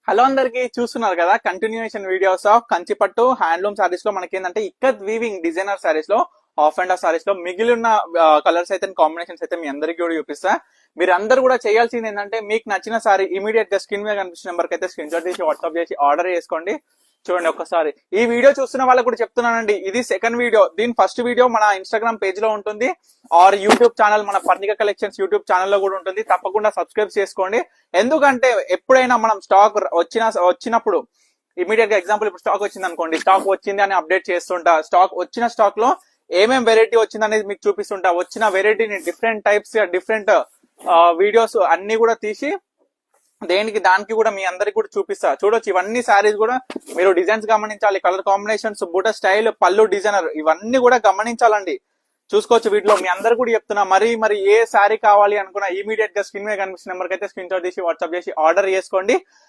Hello అందరికి చూస్తున్నారు కదా continuation videos of Kanchipattu handloom saris లో మనకి ఏంటంటే ఇక్కత్ వీవింగ్ డిజైనర్ సారీస్ లో ఆఫ్ అండ్ ఆఫ్ సారీస్ లో మిగిలిన కలర్స్ అయితే కాంబినేషన్స్ అయితే మీ అందరికీ కూడా చూపిస్తా. మీరు అందరు కూడా చేయాల్సింది ఏంటంటే మీకు నచ్చిన సారీ ఇమీడియట్ గా స్క్రీన్ మీద కనిపిస్తున్న నెంబర్ కి అయితే స్క్రీన్ షాట్ తీసి వాట్సాప్ చేసి ఆర్డర్ చేసుకోండి. చూడండి ఒక్కసారి ఈ వీడియో చూస్తున్న వాళ్ళకి కూడా చెప్తున్నానండి, ఇది సెకండ్ వీడియో. దీని ఫస్ట్ వీడియో మన ఇన్స్టాగ్రామ్ పేజ్ లో ఉంటుంది ఆర్ యూట్యూబ్ ఛానల్ మన పర్ణిక కలెక్షన్స్ యూట్యూబ్ ఛానల్లో కూడా ఉంటుంది. తప్పకుండా సబ్స్క్రైబ్ చేసుకోండి. ఎందుకంటే ఎప్పుడైనా మనం స్టాక్ వచ్చినప్పుడు ఇమీడియట్ గా ఎగ్జాంపుల్ ఇప్పుడు స్టాక్ వచ్చింది అనుకోండి, స్టాక్ వచ్చింది అని అప్డేట్ చేస్తుంటా. స్టాక్ వచ్చిన స్టాక్ లో ఏమేం వెరైటీ వచ్చింది అనేది మీకు చూపిస్తుంటా. వచ్చిన వెరైటీని డిఫరెంట్ టైప్స్ డిఫరెంట్ వీడియోస్ అన్ని కూడా తీసి దానికి కూడా మీ అందరికి కూడా చూపిస్తా. చూడొచ్చు ఇవన్నీ శారీస్ కూడా మీరు డిజైన్స్ గమనించాలి, కలర్ కాంబినేషన్స్, బూట స్టైల్, పళ్ళు డిజైనర్ ఇవన్నీ కూడా గమనించాలండి. చూసుకోవచ్చు వీటిలో మీ అందరు కూడా చెప్తున్నా. మరి ఏ శారీ కావాలి అనుకున్నా ఇమీడియట్ గా స్క్రీన్ మీద కనిపిస్తున్న నెంబర్కి అయితే స్క్రీన్ షాట్ తీసి వాట్సాప్ చేసి ఆర్డర్ చేసుకోండి.